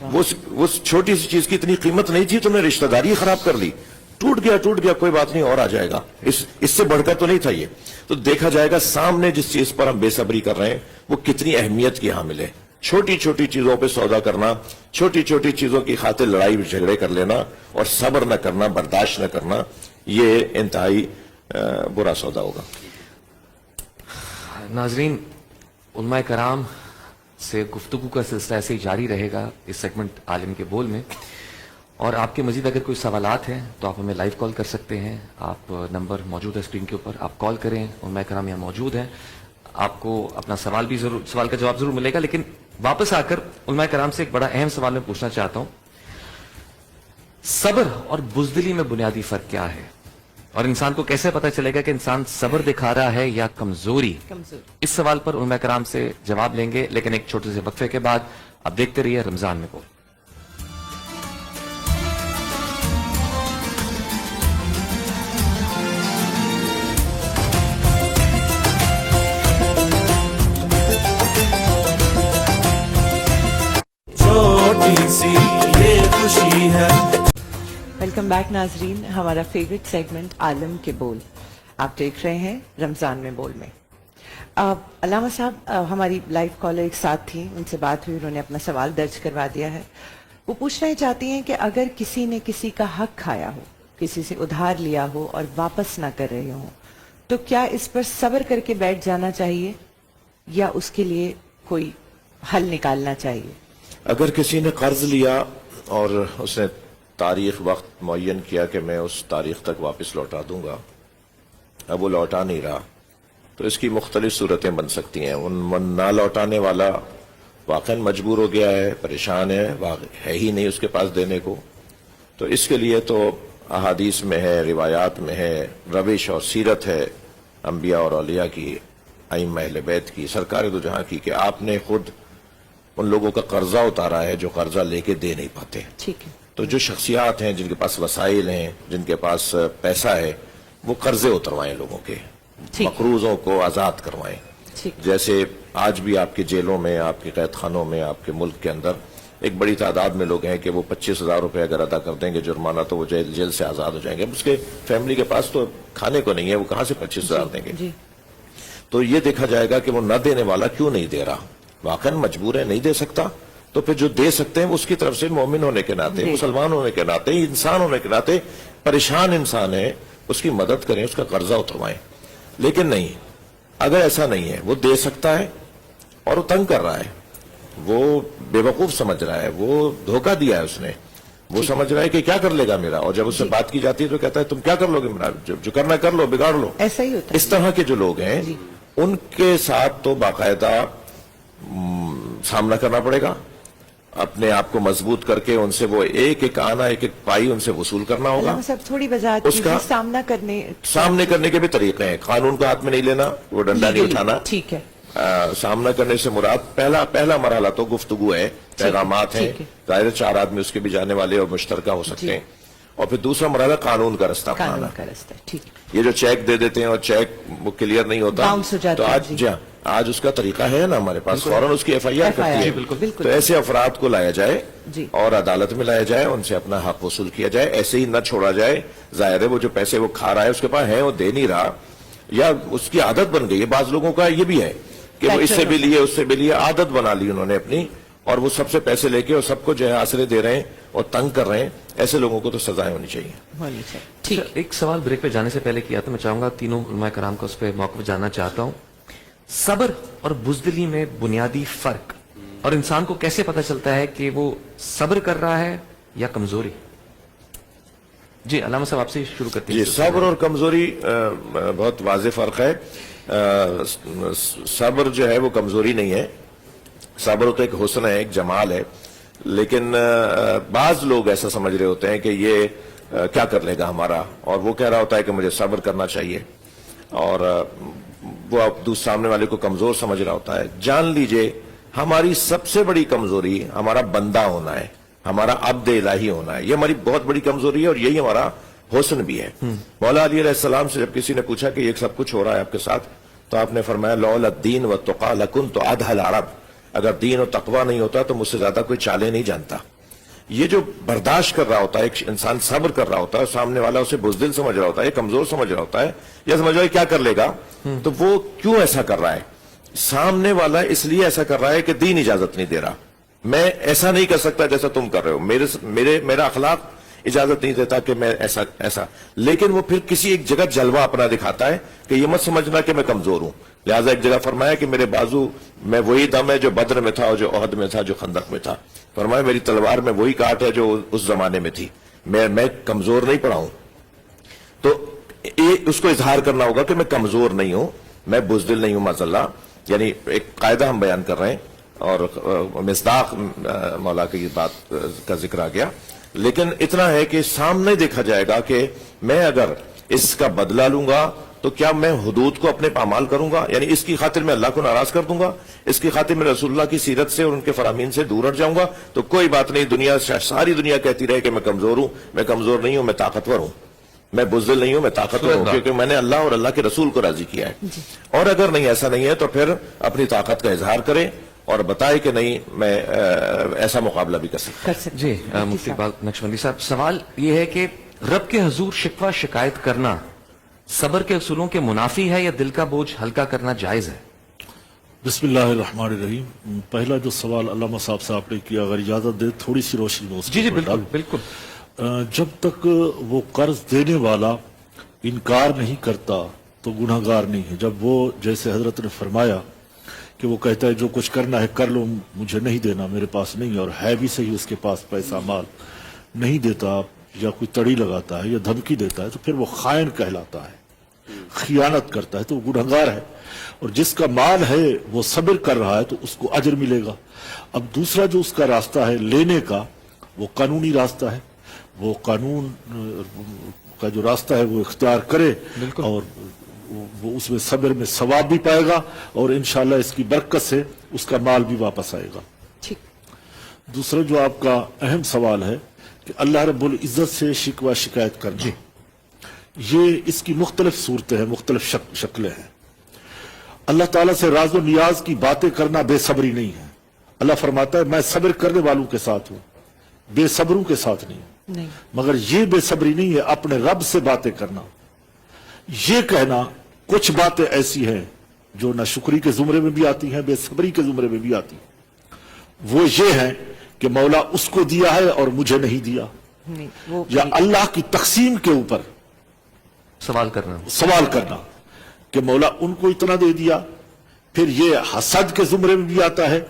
वो छोटी सी चीज की इतनी कीमत नहीं थी, तुमने रिश्तेदारी खराब कर ली। टूट गया कोई बात नहीं, और आ जाएगा, इससे बढ़कर तो नहीं था ये। तो देखा जाएगा सामने जिस चीज पर हम बेसब्री कर रहे हैं वो कितनी अहमियत की हामिल है। छोटी छोटी चीजों पे सौदा करना, छोटी छोटी चीजों की खातिर लड़ाई झगड़े कर लेना और सब्र न करना, बर्दाश्त न करना, ये इंतहाई बुरा सौदा होगा। नाजरीन, उलमाए कराम से गुफ्तगू का सिलसिला ऐसे ही जारी रहेगा इस सेगमेंट आलिम के बोल में, और आपके मजीद अगर कोई सवालात हैं तो आप हमें लाइव कॉल कर सकते हैं। आप नंबर मौजूद है स्क्रीन के ऊपर, आप कॉल करें, उलमाए कराम यहाँ मौजूद हैं, आपको अपना सवाल का जवाब जरूर मिलेगा। लेकिन वापस आकर उलमाए कराम से एक बड़ा अहम सवाल मैं पूछना चाहता हूं, सब्र और बुज़दिली में बुनियादी फर्क क्या है, और इंसान को कैसे पता चलेगा कि इंसान सब्र दिखा रहा है या कमजोरी? इस सवाल पर उलमाए कराम से जवाब लेंगे, लेकिन एक छोटे से वक्फे के बाद। आप देखते रहिए रमजान में बोल। वेलकम बैक नाजरीन, हमारा फेवरेट सेगमेंट आलम के बोल आप देख रहे हैं रमजान में बोल में। अल्लामा साहब, हमारी लाइव कॉलर एक साथ थी, उनसे बात हुई, उन्होंने अपना सवाल दर्ज करवा दिया है। वो पूछना चाहती हैं कि अगर किसी ने किसी का हक खाया हो, किसी से उधार लिया हो और वापस ना कर रहे हो, तो क्या इस पर सब्र करके बैठ जाना चाहिए या उसके लिए कोई हल निकालना चाहिए? अगर किसी ने कर्ज लिया और उसने तारीख वक्त मुअय्यन किया कि मैं उस तारीख तक वापस लौटा दूंगा, अब वो लौटा नहीं रहा, तो इसकी मुख्तलिफ सूरतें बन सकती हैं। उन ना लौटाने वाला वाकई मजबूर हो गया है, परेशान है ही नहीं उसके पास देने को, तो इसके लिए तो अहादीस में है, रिवायात में है, रविश और सीरत है अंबिया और औलिया की, अइम्मा अहले बैत की, सरकार दो जहां की, कि आपने खुद उन लोगों का कर्जा उतारा है जो कर्जा लेके दे नहीं पाते। ठीक है। तो जो शख्सियात हैं जिनके पास वसाइल हैं, जिनके पास पैसा है, वो कर्जे उतरवाएं लोगों के, ठीक। मकरूजों को आजाद करवाएं। ठीक। जैसे आज भी आपके जेलों में, आपके कैद खानों में, आपके मुल्क के अंदर एक बड़ी तादाद में लोग हैं कि वो 25,000 रुपए अगर अदा कर देंगे जुर्माना तो वो जेल से आजाद हो जाएंगे। अब उसके फैमिली के पास तो खाने को नहीं है, वो कहां से 25,000 देंगे? जी। तो ये देखा जाएगा कि वो न देने वाला क्यों नहीं दे रहा, वाकई मजबूर है, नहीं दे सकता, तो फिर जो दे सकते हैं उसकी तरफ से मोमिन होने के नाते, मुसलमान होने के नाते, इंसान होने के नाते, परेशान इंसान है, उसकी मदद करें, उसका कर्जा उतरवाएं। लेकिन नहीं, अगर ऐसा नहीं है, वो दे सकता है और वो तंग कर रहा है, वो बेवकूफ समझ रहा है, वो धोखा दिया है उसने, वो समझ रहा है कि क्या कर लेगा मेरा, और जब उससे बात की जाती है तो कहता है तुम क्या कर लोगे मेरा, जो करना कर लो, बिगाड़ लो। ऐसा ही होता है। इस तरह के जो लोग हैं उनके साथ तो बाकायदा सामना करना पड़ेगा, अपने आप को मजबूत करके उनसे वो एक एक आना, एक एक पाई उनसे वसूल करना होगा। अल्लामा साहब थोड़ी वजाहत उसका कीजिए, सामने करने के भी तरीके हैं, कानून को हाथ में नहीं लेना, वो डंडा नहीं उठाना। ठीक है। सामना करने से मुराद पहला मरहला तो गुफ्तगू है, पैगामात हैं, ठीक है। जाहिर 4 आदमी उसके भी जाने वाले और मुश्तरका हो सकते हैं, और फिर दूसरा मरहला कानून का रास्ता कानून अपनाना। का रास्ता, ठीक है। ये जो चेक दे देते हैं और चेक वो क्लियर नहीं होता, बाउंस हो जाता तो है, आज जी। जी हाँ, आज उसका तरीका है ना हमारे पास, फौरन उसकी FIR करती है। बिल्कुल। तो ऐसे अफराद को लाया जाए जी। और अदालत में लाया जाए, उनसे अपना हक वसूल किया जाए, ऐसे ही न छोड़ा जाए। जाहिर है वो जो पैसे वो खा रहा है, उसके पास है, वो दे नहीं रहा, या उसकी आदत बन गई है। बाज लोगों का ये भी है कि वो इससे भी लिए, उससे भी लिए, आदत बना ली उन्होंने अपनी, और वो सबसे पैसे लेके और सबको जो है आसरे दे रहे हैं और तंग कर रहे हैं। ऐसे लोगों को तो सजाएं होनी चाहिए। होनी चाहिए। ठीक। अच्छा, एक सवाल ब्रेक पे जाने से पहले किया था, मैं चाहूंगा तीनों उलमा कराम को उस पर मौक़िफ़ जानना चाहता हूं। सब्र और बुज़दिली में बुनियादी फर्क, और इंसान को कैसे पता चलता है कि वो सब्र कर रहा है या कमजोरी? जी अल्लामा साहब आपसे शुरू करते हैं। जी, सब्र और कमजोरी बहुत वाज़ेह फर्क है। सब्र जो है वो कमजोरी नहीं है, सब्र तो एक हुस्न है, एक जमाल है। लेकिन बाज लोग ऐसा समझ रहे होते हैं कि ये क्या कर लेगा हमारा, और वो कह रहा होता है कि मुझे सब्र करना चाहिए, और वो अब दूसरे सामने वाले को कमजोर समझ रहा होता है। जान लीजिए हमारी सबसे बड़ी कमजोरी हमारा बंदा होना है, हमारा अब्द इलाही होना है, ये हमारी बहुत बड़ी कमजोरी है, और यही हमारा हुस्न भी है। मौला अली अलैहिस्सलाम से जब किसी ने पूछा कि ये सब कुछ हो रहा है आपके साथ, तो आपने फरमाया लौला दीन व तुक़ा लकुन तो अदहल अरब, अगर दीन और तकवा नहीं होता तो मुझसे ज्यादा कोई चाले नहीं जानता। ये जो बर्दाश्त कर रहा होता है, एक इंसान सब्र कर रहा होता है, सामने वाला उसे बुज़दिल समझ रहा होता है, कमजोर समझ रहा होता है, या समझ रहा है क्या कर लेगा, तो वो क्यों ऐसा कर रहा है? सामने वाला इसलिए ऐसा कर रहा है कि दीन इजाजत नहीं दे रहा, मैं ऐसा नहीं कर सकता जैसा तुम कर रहे हो, मेरा अखलाक इजाजत नहीं देता कि मैं ऐसा। लेकिन वो फिर किसी एक जगह जलवा अपना दिखाता है कि ये मत समझना कि मैं कमजोर हूं। लिहाजा एक जगह फरमाया कि मेरे बाजू में वही दम है जो बद्र में था, और जो ओहद में था, जो खंदक में था। फरमाया मेरी तलवार में वही काट है जो उस जमाने में थी, मैं कमजोर नहीं पड़ा हूं। तो ये उसको इजहार करना होगा कि मैं कमजोर नहीं हूं, मैं बुज़दिल नहीं हूं माज़अल्लाह, यानी एक कायदा हम बयान कर रहे हैं, और मिस्दाक मौला की बात का जिक्र आ गया। लेकिन इतना है कि सामने देखा जाएगा कि मैं अगर इसका बदला लूंगा तो क्या मैं हुदूद को अपने पामाल करूंगा, यानी इसकी खातिर मैं अल्लाह को नाराज कर दूंगा, इसकी खातिर मैं रसूलुल्लाह की सीरत से और उनके फरामीन से दूर हट जाऊंगा, तो कोई बात नहीं, सारी दुनिया कहती रहे कि मैं कमजोर हूं, मैं कमजोर नहीं हूं, मैं ताकतवर हूं, मैं बुज़दिल नहीं हूं, मैं ताकतवर हूं, क्योंकि मैंने अल्लाह और अल्लाह के रसूल को राजी किया है। और अगर नहीं, ऐसा नहीं है, तो फिर अपनी ताकत का इजहार करें और बताए कि नहीं मैं ऐसा मुकाबला भी कर सकता हूं। जी मुफ्ती इकबाल नक्शबंदी साहब, सवाल ये है कि रब के हुजूर शिकवा शिकायत करना सब्र के उसूलों के मुनाफी है या दिल का बोझ हल्का करना जायज है? बिस्मिल्लाहिर्रहमानिर्रहीम। पहला जो सवाल अल्लामा साहब से आपने किया, अगर इजाजत दे थोड़ी सी रोशनी में जी बिल्कुल बिल्कुल। जब तक वो कर्ज देने वाला इनकार नहीं करता तो गुनहगार नहीं है। जब वो, जैसे हजरत ने फरमाया कि वो कहता है जो कुछ करना है कर लो, मुझे नहीं देना, मेरे पास नहीं, और है भी सही उसके पास पैसा माल, नहीं देता या कोई तड़ी लगाता है या धमकी देता है, तो फिर वो खाइन कहलाता है, खियानत करता है, तो वो गुनहगार है। और जिसका माल है वो सब्र कर रहा है तो उसको अजर मिलेगा। अब दूसरा जो उसका रास्ता है लेने का, वो कानूनी रास्ता है, वो कानून का जो रास्ता है वो इख्तियार करे और वो उसमें सब्र में सवाब भी पाएगा और इंशाल्लाह इसकी बरकत से उसका माल भी वापस आएगा। ठीक। दूसरा जो आपका अहम सवाल है कि अल्लाह रब्बुल इज्जत से शिकवा शिकायत करना, ये इसकी मुख्तलिफ सूरतें हैं, मुख्तलिफ शक्लें हैं। अल्लाह ताला से राज़ो नियाज की बातें करना बेसब्री नहीं है। अल्लाह फरमाता है मैं सब्र करने वालों के साथ हूं, बेसब्रों के साथ नहीं। मगर ये बेसब्री नहीं है अपने रब से बातें करना, ये कहना कुछ बातें ऐसी हैं जो ना शुक्री के जुमरे में भी आती हैं, बेसब्री के जुमरे में भी आती हैं। वो ये है कि मौला उसको दिया है और मुझे नहीं दिया, या अल्लाह की तकसीम के ऊपर सवाल करना कि मौला उनको इतना दे दिया। फिर ये हसद के जुमरे में भी आता है,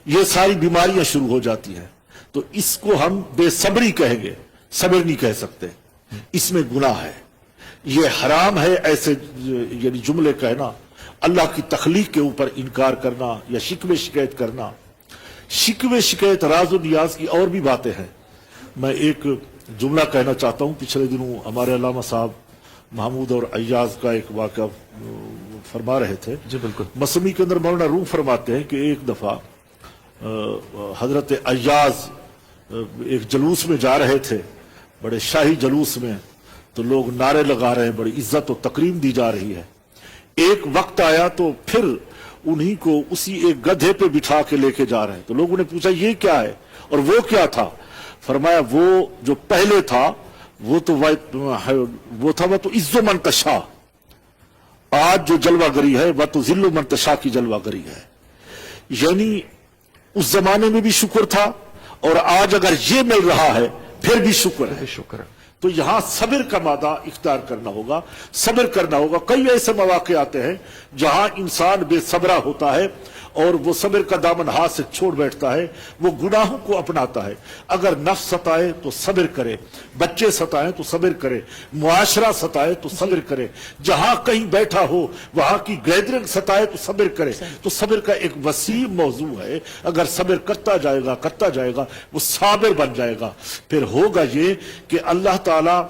ये सारी बीमारियां शुरू हो जाती हैं। तो इसको हम बेसब्री कहेंगे, सब्र नहीं कह सकते, इसमें गुनाह है, ये हराम है ऐसे यानी जुमले कहना, अल्लाह की तखलीक के ऊपर इनकार करना या शिकवे शिकायत करना। शिकवे शिकायत राज़ो नियाज की और भी बातें हैं। मैं एक जुमला कहना चाहता हूं। पिछले दिनों हमारे अल्लामा साहब महमूद और अय्याज का एक वाक़या फरमा रहे थे। जी बिल्कुल। मसमी के अंदर मौलाना रूम फरमाते हैं कि एक दफा हजरत अय्याज एक जलूस में जा रहे थे, बड़े शाही जलूस में, तो लोग नारे लगा रहे हैं, बड़ी इज्जत और तकरीम दी जा रही है। एक वक्त आया तो फिर उन्हीं को उसी एक गधे पे बिठा के लेके जा रहे हैं। तो लोगों ने पूछा ये क्या है और वो क्या था? फरमाया वो जो पहले था वो तो इज्जो मंतशा, आज जो जलवागरी है वह तो जिल्लो मंतशा की जलवागरी है। यानी उस जमाने में भी शुक्र था और आज अगर ये मिल रहा है फिर भी शुक्र है। शुक्र। तो यहां सब्र का मादा इख्तियार करना होगा, सब्र करना होगा। कई ऐसे मौके आते हैं जहां इंसान बेसब्रा होता है और वो सब्र का दामन हाथ से छोड़ बैठता है, वो गुनाहों को अपनाता है। अगर नफ्स सताए तो सब्र करे, बच्चे सताए तो सब्र करे, मुआशरा सताए तो सब्र करे, जहां कहीं बैठा हो वहां की गैदरिंग सताए तो सब्र करे। तो सब्र का एक वसीम मौजू है। अगर सब्र करता जाएगा वो साबिर बन जाएगा। फिर होगा ये कि अल्लाह ताला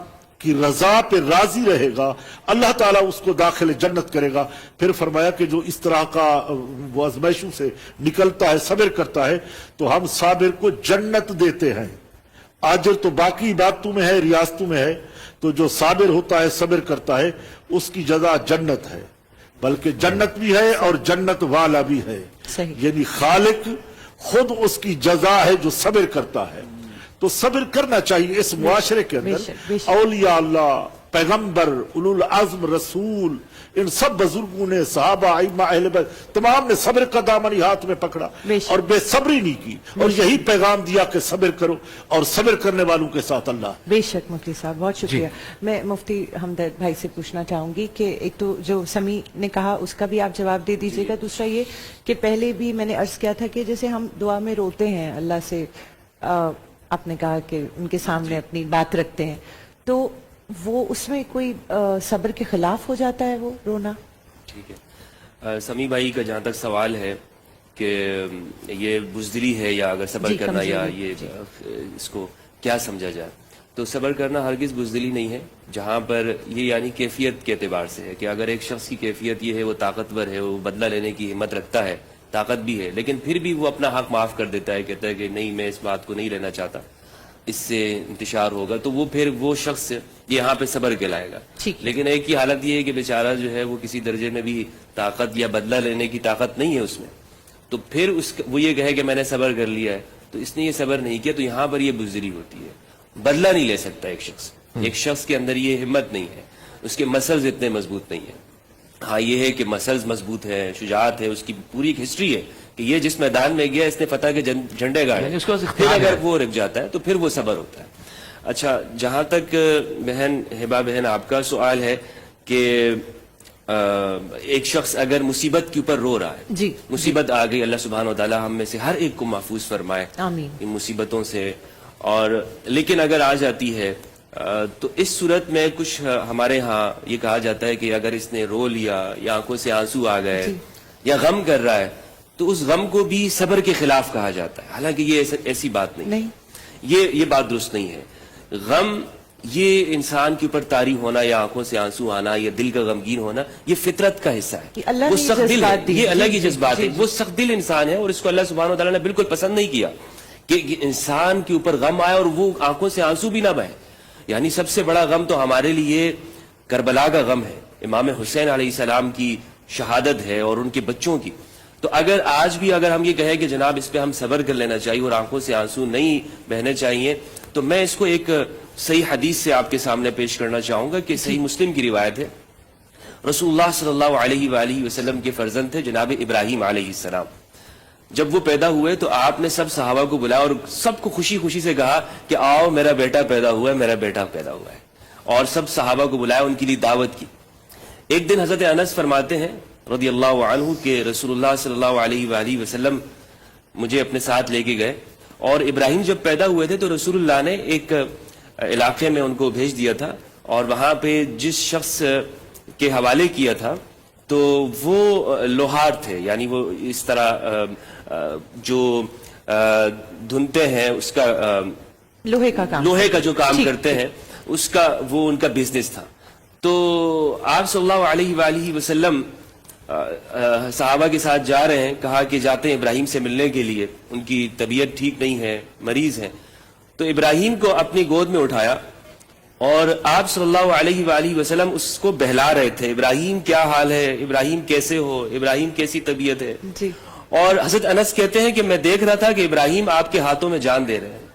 की रजा पे राजी रहेगा, अल्लाह ताला उसको दाखिल जन्नत करेगा। फिर फरमाया कि जो इस तरह का वो आजमाइशों से निकलता है, सब्र करता है, तो हम साबिर को जन्नत देते हैं। आजर तो बाकी इबादतों में है, रियासतों में है, तो जो साबिर होता है, सब्र करता है, उसकी जजा जन्नत है। बल्कि जन्नत भी है और जन्नत वाला भी है। यानी खालिक खुद उसकी जजा है जो सब्र करता है। तो सब्र करना चाहिए इस मुआशरे के अंदर। औलिया अल्लाह, पैगंबर, उलुल आज़म रसूल, इन सब बुजुर्गों ने, सहाबा, आइम्मा, अहले बैत, तमाम ने सब्र का दामन हाथ में पकड़ा और बेसब्री नहीं की, और यही पैगाम दिया कि सब्र करो और सब्र करने वालों के साथ अल्लाह। बेशक मुफ्ती साहब, बहुत शुक्रिया। मैं मुफ्ती हमदर्द भाई से पूछना चाहूंगी कि एक तो जो समी ने कहा उसका भी आप जवाब दे दीजिएगा। दूसरा ये कि पहले भी मैंने अर्ज किया था कि जैसे हम दुआ में रोते हैं अल्लाह से, आपने कहा कि उनके सामने अपनी बात रखते हैं, तो वो उसमें कोई सब्र के खिलाफ हो जाता है वो रोना? ठीक है। समी भाई का जहाँ तक सवाल है कि ये बुज़दिली है या अगर सब्र करना, या ये इसको क्या समझा जाए, तो सब्र करना हरगिज़ बुज़दिली नहीं है। जहाँ पर ये यानी कैफियत के एतबार से है कि अगर एक शख्स की कैफियत ये है, वो ताकतवर है, वो बदला लेने की हिम्मत रखता है, ताकत भी है, लेकिन फिर भी वो अपना हक माफ कर देता है, कहता है कि नहीं मैं इस बात को नहीं लेना चाहता, इससे इंतशार होगा, तो वो फिर वो शख्स यहाँ पे सब्र कहलाएगा। लेकिन एक ही हालत ये है कि बेचारा जो है वो किसी दर्जे में भी ताकत या बदला लेने की ताकत नहीं है उसमें, तो फिर वो ये कहे कि मैंने सब्र कर लिया है, तो इसने ये सब्र नहीं किया, तो यहाँ पर ये बुज़दिली होती है। बदला नहीं ले सकता एक शख्स के अंदर ये हिम्मत नहीं है, उसके मसल्स इतने मजबूत नहीं है। हाँ ये है कि मसल्स मजबूत है, शुजात है, उसकी पूरी एक हिस्ट्री है कि ये जिस मैदान में गया इसने फतह के झंडे गाड़े, फिर अगर वो रुक जाता है तो फिर वो सब्र होता है। अच्छा, जहां तक बहन हिबा बहन आपका सवाल है कि ایک شخص اگر مصیبت کے اوپر رو رہا ہے, جی مصیبت آ گئی, اللہ سبحانہ و تعالی ہم میں سے ہر ایک کو محفوظ فرمائے آمین. ان مصیبتوں سے, اور لیکن اگر آ جاتی ہے تو اس صورت میں کچھ ہمارے ہاں یہ کہا جاتا ہے کہ اگر اس نے رو لیا یا آنکھوں سے آنسو آ گئے یا غم کر رہا ہے تو اس غم کو بھی صبر کے خلاف کہا جاتا ہے, حالانکہ یہ ایسی بات نہیں. یہ بات درست نہیں ہے. غم یہ انسان کے اوپر طاری ہونا یا آنکھوں سے آنسو آنا یا دل کا غمگین ہونا یہ فطرت کا حصہ ہے, اللہ وہ نے سخت دل ہے, جذبات دی. یہ الگ ہی جی، جذبات جی، ہے, وہ سخت دل انسان ہے, اور اس کو اللہ سبحانہ و تعالیٰ نے بالکل پسند نہیں کیا کہ انسان کے اوپر غم آئے اور وہ آنکھوں سے آنسو بھی نہ بہے. یعنی سب سے بڑا غم تو ہمارے لیے کربلا کا غم ہے, امام حسین علیہ السلام کی شہادت ہے اور ان کے بچوں کی. تو اگر آج بھی اگر ہم یہ کہیں کہ جناب اس پہ ہم صبر کر لینا چاہیے اور آنکھوں سے آنسو نہیں بہنے چاہیے, تو میں اس کو ایک صحیح حدیث سے آپ کے سامنے پیش کرنا چاہوں گا کہ صحیح مسلم کی روایت ہے. رسول اللہ صلی اللہ علیہ وآلہ وسلم کے فرزند تھے جناب ابراہیم علیہ السلام. جب وہ پیدا ہوئے تو آپ نے سب صحابہ کو بلایا اور سب کو خوشی خوشی سے کہا کہ آؤ میرا بیٹا پیدا ہوا ہے, میرا بیٹا پیدا ہوا ہے, اور سب صحابہ کو بلایا, ان کے لیے دعوت کی. ایک دن حضرت انس فرماتے ہیں رضی اللہ عنہ کہ رسول اللہ صلی اللہ علیہ وآلہ وسلم مجھے اپنے ساتھ لے کے گئے, اور ابراہیم جب پیدا ہوئے تھے تو رسول اللہ نے ایک علاقے میں ان کو بھیج دیا تھا, اور وہاں پہ جس شخص کے حوالے کیا تھا تو وہ لوہار تھے, یعنی وہ اس طرح جو دھنتے ہیں اس کا لوہے کا جو کام کرتے ہیں اس کا وہ ان کا بزنس تھا. تو آپ صلی اللہ علیہ وآلہ وسلم صحابہ کے ساتھ جا رہے ہیں, کہا کہ جاتے ہیں ابراہیم سے ملنے کے لیے, ان کی طبیعت ٹھیک نہیں ہے, مریض ہیں. تو ابراہیم کو اپنی گود میں اٹھایا اور آپ صلی اللہ علیہ وآلہ وسلم اس کو بہلا رہے تھے, ابراہیم کیا حال ہے, ابراہیم کیسے ہو, ابراہیم کیسی طبیعت ہے. اور حضرت انس کہتے ہیں کہ میں دیکھ رہا تھا کہ ابراہیم آپ کے ہاتھوں میں جان دے رہے ہیں,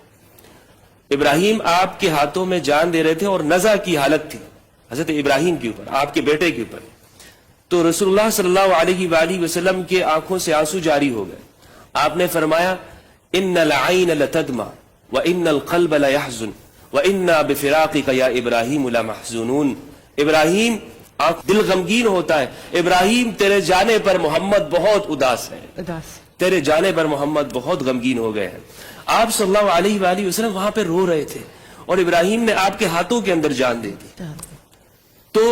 ابراہیم آپ کے ہاتھوں میں جان دے رہے تھے, اور نزع کی حالت تھی حضرت ابراہیم کے اوپر, آپ کے بیٹے کے اوپر. تو رسول اللہ صلی اللہ علیہ وآلہ وسلم کے آنکھوں سے آنسو جاری ہو گئے. آپ نے فرمایا ان العین لتدمع وان القلب لیحزن وانا بفراقک یا ابراہیم لمحزونون. ابراہیم دل غمگین ہوتا ہے, ابراہیم تیرے جانے پر محمد بہت اداس ہے, تیرے جانے پر محمد بہت غمگین ہو گئے ہیں. آپ صلی اللہ علیہ وآلہ وسلم وہاں پہ رو رہے تھے اور ابراہیم نے آپ کے ہاتھوں کے اندر جان دے دی. تو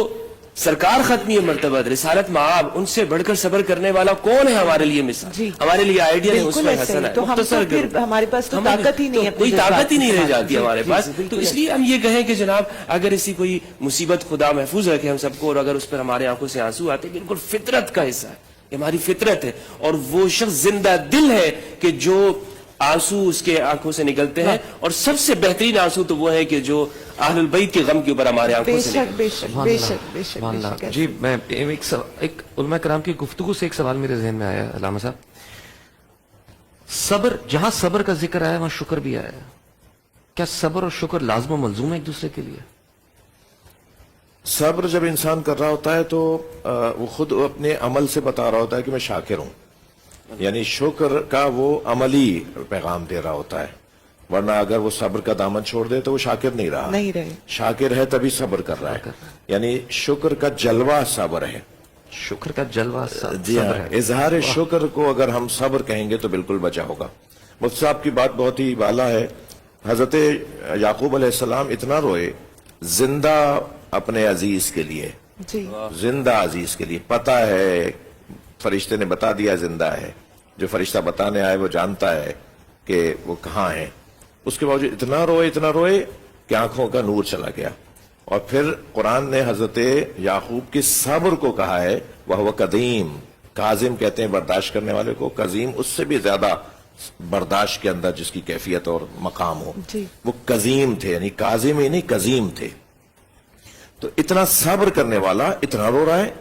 سرکار ختمی مرتبہ رسالت مآب, ان سے بڑھ کر صبر کرنے والا کون ہے ہمارے لیے مثال, ہمارے لیے آئیڈیل ہے, اسوہ حسنہ ہے. مختصر ہمارے پاس تو طاقت ہی نہیں ہے, کوئی طاقت ہی نہیں رہ جاتی ہمارے پاس. تو اس لیے ہم یہ کہیں کہ جناب اگر ایسی کوئی مصیبت خدا محفوظ رکھے ہم سب کو, اور اگر اس پر ہمارے آنکھوں سے آنسو آتے, بالکل فطرت کا حصہ ہے, یہ ہماری فطرت ہے. اور وہ شخص زندہ دل ہے کہ جو آنسو اس کے آنکھوں سے نکلتے ہیں, اور سب سے بہترین آنسو تو وہ ہے کہ جو اہل البیت کے غم کے اوپر ہمارے آنکھوں سے نکلتے ہیں. جی میں ایک علماء کرام کی گفتگو سے ایک سوال میرے ذہن میں آیا علامہ صاحب, صبر, جہاں صبر کا ذکر آیا وہاں شکر بھی آیا, کیا صبر اور شکر لازم و ملزوم ہے ایک دوسرے کے لیے؟ صبر جب انسان کر رہا ہوتا ہے تو وہ خود اپنے عمل سے بتا رہا ہوتا ہے کہ میں شاکر ہوں, یعنی شکر کا وہ عملی پیغام دے رہا ہوتا ہے. ورنہ اگر وہ صبر کا دامن چھوڑ دے تو وہ شاکر نہیں رہا, شاکر ہے تبھی صبر کر رہا ہے. یعنی شکر کا جلوہ صبر ہے, شکر کا جلوہ جی ہاں, اظہار شکر کو اگر ہم صبر کہیں گے تو بالکل بچا ہوگا. مفتی صاحب کی بات بہت ہی بالا ہے. حضرت یعقوب علیہ السلام اتنا روئے زندہ اپنے عزیز کے لیے, زندہ عزیز کے لیے, پتا ہے فرشتے نے بتا دیا زندہ ہے, جو فرشتہ بتانے آئے وہ جانتا ہے کہ وہ کہاں ہے, اس کے باوجود اتنا روئے کہ آنکھوں کا نور چلا گیا. اور پھر قرآن نے حضرت یعقوب کے صبر کو کہا ہے وہ قدیم, کاظم کہتے ہیں برداشت کرنے والے کو, قزیم اس سے بھی زیادہ برداشت کے اندر جس کی کیفیت اور مقام ہو, وہ قزیم تھے, یعنی کاظم ہی نہیں قزیم تھے. تو اتنا صبر کرنے والا اتنا رو رہا ہے,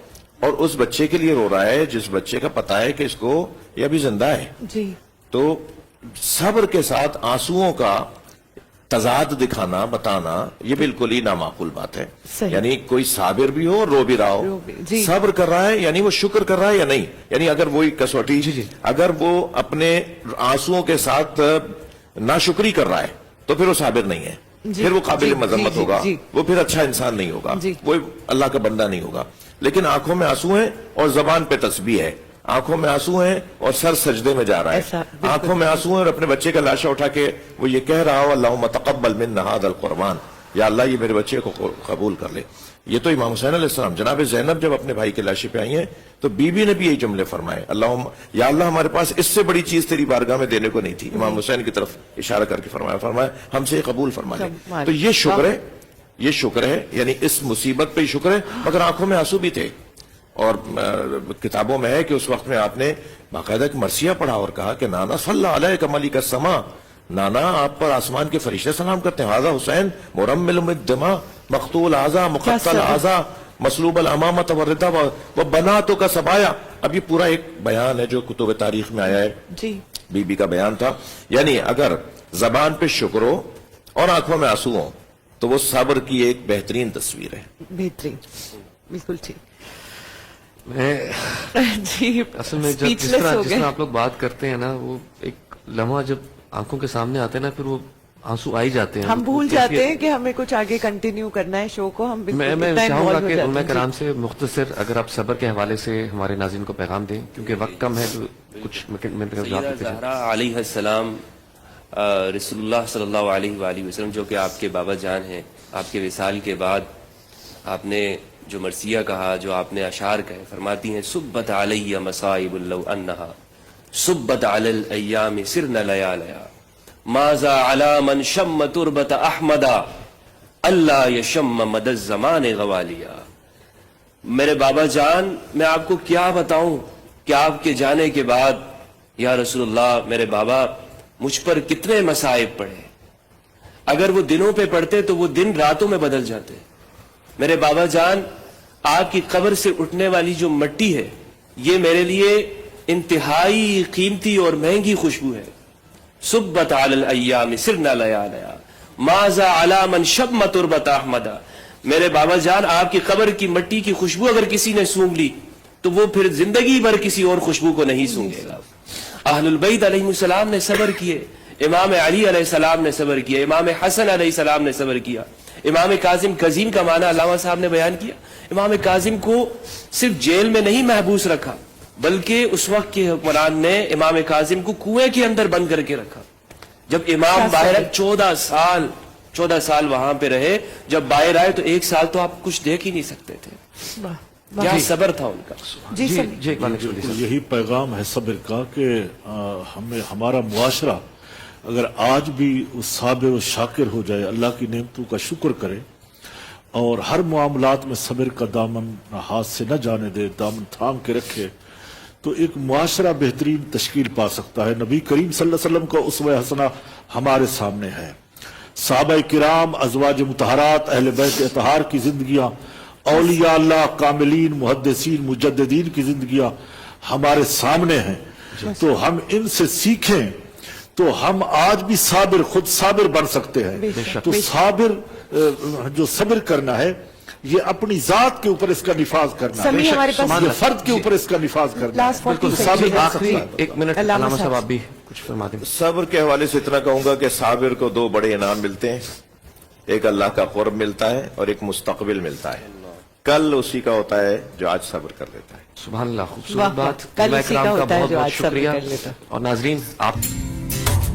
اور اس بچے کے لیے رو رہا ہے جس بچے کا پتا ہے کہ اس کو یہ ابھی زندہ ہے. تو صبر کے ساتھ آنسوؤں کا تضاد دکھانا, بتانا, یہ بالکل ہی نامعقول بات ہے. یعنی کوئی صابر بھی ہو, رو بھی رہا ہو, صبر کر رہا ہے, یعنی وہ شکر کر رہا ہے یا نہیں. یعنی اگر وہی کسوٹی, اگر وہ اپنے آنسوؤں کے ساتھ ناشکری کر رہا ہے تو پھر وہ صابر نہیں ہے, پھر وہ قابل مذمت ہوگا, وہ پھر اچھا انسان نہیں ہوگا, وہ اللہ کا بندہ نہیں ہوگا. लेकिन आंखों में आंसू हैं और जबान पे तस्बीह है। आंखों में आंसू हैं और सर सजदे में जा रहा ऐसा, है। बिल्कुल। आंखों में आंसू हैं और अपने बच्चे का लाशा उठा के वो ये कह रहा हो अल्लाहुम्मा तक़ब्बल मिन्ना हाज़ल क़ुरबान, या अल्लाह ये मेरे बच्चे को कबूल कर ले। ये तो इमाम हुसैन अलैहिस्सलाम, जनाब ज़ैनब जब अपने भाई के लाशे पे आई हैं तो बीबी ने भी यही जुमले फरमाए, अल्लाहुम्मा या अल्लाह हमारे पास इससे बड़ी चीज तेरी बारगाह में देने को नहीं थी। इमाम हुसैन की तरफ इशारा करके फरमाया हमसे ये कबूल फरमा ले। तो ये शुक्र है, यानी इस मुसीबत पे ही शुक्र है। मगर आंखों में आंसू भी थे और किताबों में है कि उस वक्त में आपने बाकायदा एक मरसिया पढ़ा और कहा कि नाना सल्लल्लाहु अलैहि मलिक अस्समा, नाना आप पर आसमान के फरिश्ते सलाम करते हैं। हाजा हुसैन मुरम्मिल बिद्दमा मकतूल आजा मुकत्तल आजा मसलूब अल अमामत व रिदा व बनातों का सबाया। अब ये पूरा एक बयान है जो कुतुब तारीख में आया है, जी बीबी का बयान था। यानी अगर जबान पे शुक्र हो और आंखों में आंसू हो तो वो सब्र की एक बेहतरीन तस्वीर है। बेहतरीन, बिल्कुल ठीक। मैं जी असल में जब जिस speechless हो तरह गए। आप लोग बात करते हैं ना, वो एक लम्हा जब आंखों के सामने आते हैं ना, फिर वो आंसू आ ही जाते हैं। हम भूल वो जाते कैफियत- हैं कि हमें कुछ आगे कंटिन्यू करना है शो को। हम बिल्कुल मैं इतना चाहूंगा involve हो कि जाते उलमा हैं। कराम से मुख्तसर अगर आप सब्र के हवाले से हमारे नाज़रीन को पैगाम दें, क्योंकि वक्त कम है, तो कुछ मैं सैयदा ज़हरा अलैहिस्सलाम रसूलुल्लाह सल्लल्लाहु अलैहि वसल्लम, जो कि आपके बाबा जान हैं, आपके विसाल के बाद आपने जो मरसिया कहा, जो आपने अशार कहे, फरमाती हैं सुब्बत अलैया मसाइबुल लौ अन्नहा सुब्बत अलल अय्याम सिरना लयालया माजा अला मन शम्म तुरबत अहमदा अल्लाह यशम्म मदद ज़माने गवालिया। मेरे बाबा जान, मैं आपको क्या बताऊं कि आपके जाने के बाद या रसूलुल्लाह, मेरे बाबा मुझ पर कितने मसाइब पड़े। अगर वो दिनों पे पड़ते तो वो दिन रातों में बदल जाते। मेरे बाबा जान, आपकी कब्र से उठने वाली जो मिट्टी है, ये मेरे लिए इंतहाई कीमती और महंगी खुशबू है। सुब्बत अलल अय्याम सिरना लयालया माजा अला मन शम्म तुरबत अहमदा। मेरे बाबा जान, आपकी कब्र की मिट्टी की खुशबू अगर किसी ने सूंघ ली तो वो फिर जिंदगी भर किसी और खुशबू को नहीं सूंघेगा। अहलुल बैत अलैहिस्सलाम ने सब्र किए, इमाम अली अलैहिस्सलाम ने सब्र किया, इमाम हसन अलैहिस्सलाम ने सब्र किया। इमाम काजिम, कजीम का माना अल्लामा साहब ने बयान किया, इमाम काजिम को सिर्फ जेल में नहीं महबूस रखा, बल्कि उस वक्त के हुक्मरान ने इमाम काजिम को कुएं के अंदर बंद करके रखा। जब इमाम बाहर 14 साल वहां पे रहे, जब बाहर आए तो 1 साल तो आप कुछ देख ही नहीं सकते थे। वाह, क्या सब्र था उनका। जी जी सर, जी इकबाल नक्शबंदी तो साहब। यही पैगाम है सब्र का कि हमें हमारा मुआशरा अगर आज भी उस साबिर और शाकिर हो जाए, अल्लाह की नेमतों का शुक्र करे और हर मामलात में सब्र का दामन हाथ से न जाने दे, दामन थाम के रखे, तो एक मुआशरा बेहतरीन तश्कील पा सकता है। नबी करीम सल्लल्लाहु अलैहि वसल्लम का उस्वा हसना हमारे सामने है। सहाबा किराम, अज़वाज मुतहरात, अहले बैत अतहार की जिंदगियां, औलिया अल्लाह, कामिलीन, मुहद्दिसीन, मुजद्दिदीन की जिंदगियां हमारे सामने हैं। तो हम इनसे सीखें तो हम आज भी साबिर, खुद साबिर बन सकते हैं। तो साबिर, जो सब्र करना है, ये अपनी जात के ऊपर इसका निफाज करना समी है, हमारे पास ये फर्द के ऊपर इसका निफाज करना है। लास्ट बिल्कुल 40 साबिर, सेकंड आखिरी 1 मिनट अल्लामा अल्लामा साहब साहब। आप भी कुछ फरमा दें। सब्र के हवाले से इतना कहूंगा कि साबिर को 2 बड़े इनाम मिलते हैं, एक अल्लाह का कुर्ब मिलता है और एक मुस्तकबिल मिलता है। कल उसी का होता है जो आज सब्र कर लेता है। सुभान अल्लाह, वाह, खूबसूरत बात। कल उलमा उसी का इकराम होता है बहुत जो बहुत आज सब्र शुक्रिया। कर लेता है। और नाजरीन, आप